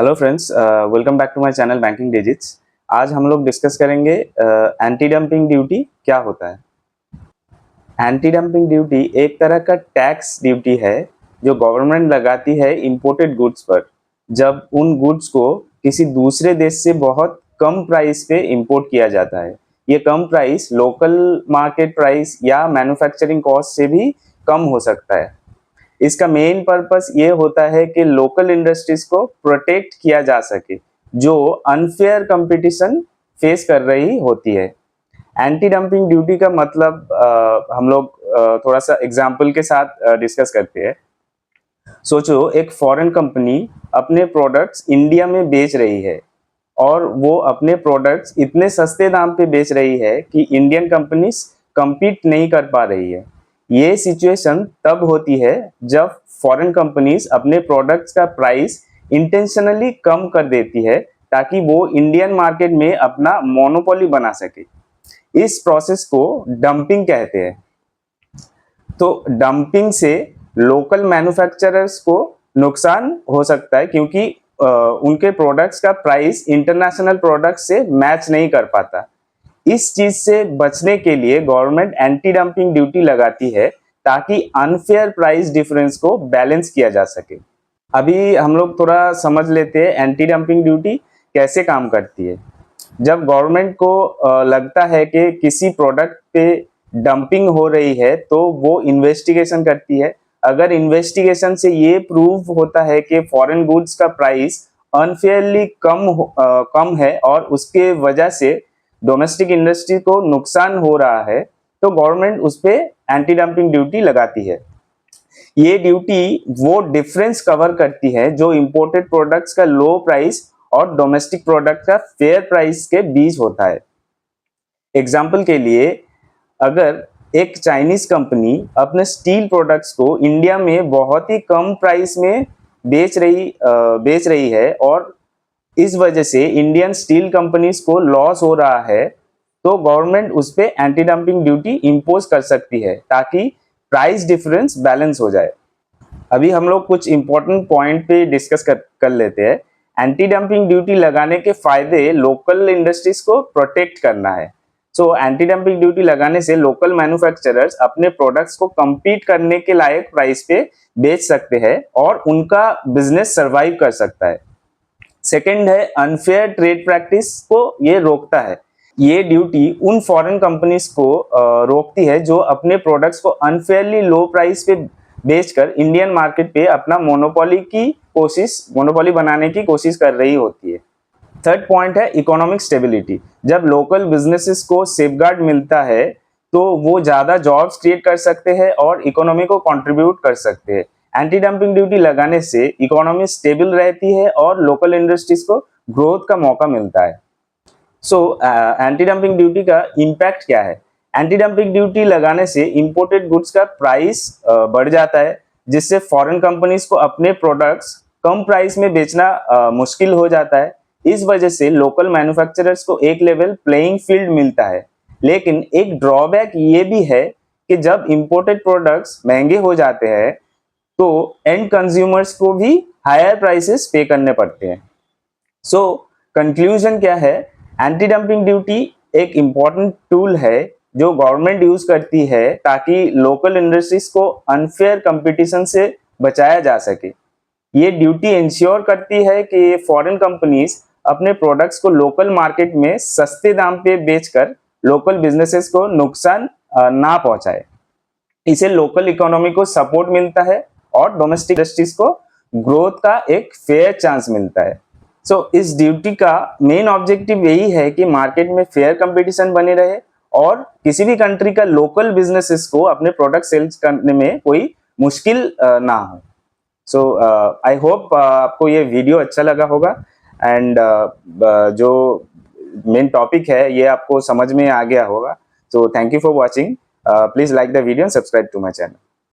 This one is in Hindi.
Hello friends, welcome back to my channel Banking Digits. आज हम लोग डिस्कस करेंगे एंटी डंपिंग ड्यूटी क्या होता है। एंटी डंपिंग ड्यूटी एक तरह का टैक्स ड्यूटी है जो गवर्नमेंट लगाती है इंपोर्टेड गुड्स पर, जब उन गुड्स को किसी दूसरे देश से बहुत कम प्राइस पे इंपोर्ट किया जाता है। ये कम प्राइस लोकल मार्केट प्राइस या मैन्युफैक्चरिंग कॉस्ट से भी कम हो सकता है। इसका मेन पर्पस ये होता है कि लोकल इंडस्ट्रीज को प्रोटेक्ट किया जा सके जो अनफेयर कंपटीशन फेस कर रही होती है। एंटी डंपिंग ड्यूटी का मतलब हम लोग थोड़ा सा एग्जांपल के साथ डिस्कस करते हैं। सोचो, एक फॉरेन कंपनी अपने प्रोडक्ट्स इंडिया में बेच रही है और वो अपने प्रोडक्ट्स इतने सस्ते दाम पे बेच रही है कि इंडियन कंपनीज compete नहीं कर पा रही है। ये सिचुएशन तब होती है जब फॉरेन कंपनीज अपने प्रोडक्ट्स का प्राइस इंटेंशनली कम कर देती है ताकि वो इंडियन मार्केट में अपना मोनोपोली बना सके। इस प्रोसेस को डंपिंग कहते हैं। तो डंपिंग से लोकल मैन्युफैक्चरर्स को नुकसान हो सकता है क्योंकि उनके प्रोडक्ट्स का प्राइस इंटरनेशनल प्रोडक्ट्स से मैच नहीं कर पाता। इस चीज से बचने के लिए गवर्नमेंट एंटी डंपिंग ड्यूटी लगाती है ताकि अनफेयर प्राइस डिफरेंस को बैलेंस किया जा सके। अभी हम लोग थोड़ा समझ लेते हैं एंटी डंपिंग ड्यूटी कैसे काम करती है। जब गवर्नमेंट को लगता है कि किसी प्रोडक्ट पे डंपिंग हो रही है तो वो इन्वेस्टिगेशन करती है। अगर इन्वेस्टिगेशन से ये प्रूव होता है कि फॉरेन गुड्स का प्राइस अनफेयरली कम है और उसके वजह से डोमेस्टिक इंडस्ट्री को नुकसान हो रहा है, तो गवर्नमेंट उस पे एंटी डंपिंग ड्यूटी लगाती है। ये ड्यूटी वो डिफरेंस कवर करती है जो इंपोर्टेड प्रोडक्ट्स का लो प्राइस और डोमेस्टिक प्रोडक्ट का फेयर प्राइस के बीच होता है। एग्जाम्पल के लिए, अगर एक चाइनीज कंपनी अपने स्टील प्रोडक्ट्स को इंडिया में बहुत ही कम प्राइस में बेच रही है और इस वजह से इंडियन स्टील कंपनीज को लॉस हो रहा है, तो गवर्नमेंट उस पे एंटी डंपिंग ड्यूटी इंपोज कर सकती है ताकि प्राइस डिफरेंस बैलेंस हो जाए। अभी हम लोग कुछ इंपॉर्टेंट पॉइंट पे डिस्कस कर लेते हैं। एंटी डंपिंग ड्यूटी लगाने के फायदे लोकल इंडस्ट्रीज को प्रोटेक्ट करना है। सो एंटी डंपिंग ड्यूटी लगाने से लोकल मैन्युफैक्चरर्स अपने प्रोडक्ट्स को compete करने के लायक प्राइस पे बेच सकते हैं और उनका बिजनेस सर्वाइव कर सकता है। सेकेंड है, अनफेयर ट्रेड प्रैक्टिस को ये रोकता है। ये ड्यूटी उन फॉरेन कंपनीज को रोकती है जो अपने प्रोडक्ट्स को अनफेयरली लो प्राइस पे बेचकर इंडियन मार्केट पे अपना मोनोपोली बनाने की कोशिश कर रही होती है। थर्ड पॉइंट है इकोनॉमिक स्टेबिलिटी। जब लोकल बिजनेसेस को सेफगार्ड मिलता है तो वो ज्यादा जॉब्स क्रिएट कर सकते हैं और इकोनॉमी को कंट्रीब्यूट कर सकते हैं। एंटी डंपिंग ड्यूटी लगाने से इकोनॉमी स्टेबल रहती है और लोकल इंडस्ट्रीज को ग्रोथ का मौका मिलता है। सो एंटी डंपिंग ड्यूटी का इम्पैक्ट क्या है? एंटी डंपिंग ड्यूटी लगाने से इंपोर्टेड गुड्स का प्राइस बढ़ जाता है, जिससे फॉरेन कंपनीज को अपने प्रोडक्ट्स कम प्राइस में बेचना मुश्किल हो जाता है। इस वजह से लोकल मैन्युफैक्चरर्स को एक लेवल प्लेइंग फील्ड मिलता है। लेकिन एक ड्रॉबैक ये भी है कि जब इंपोर्टेड प्रोडक्ट्स महंगे हो जाते हैं तो एंड कंज्यूमर्स को भी हायर प्राइसेस पे करने पड़ते हैं। सो कंक्लूजन क्या है? एंटी डंपिंग ड्यूटी एक इम्पॉर्टेंट टूल है जो गवर्नमेंट यूज करती है ताकि लोकल इंडस्ट्रीज को अनफेयर कंपटीशन से बचाया जा सके। ये ड्यूटी इंश्योर करती है कि फॉरेन कंपनीज अपने प्रोडक्ट्स को लोकल मार्केट में सस्ते दाम पे बेचकर लोकल बिजनेसेस को नुकसान ना पहुंचाए। इसे लोकल इकोनॉमी को सपोर्ट मिलता है और डोमेस्टिक इंडस्ट्रीज को ग्रोथ का एक फेयर चांस मिलता है। सो इस ड्यूटी का मेन ऑब्जेक्टिव यही है कि मार्केट में फेयर कंपटीशन बने रहे और किसी भी कंट्री का लोकल बिजनेसेस को अपने प्रोडक्ट सेल्स करने में कोई मुश्किल ना हो। सो आई होप आपको ये वीडियो अच्छा लगा होगा एंड जो मेन टॉपिक है ये आपको समझ में आ गया होगा। So thank you for watching. Please like the video and subscribe to my channel.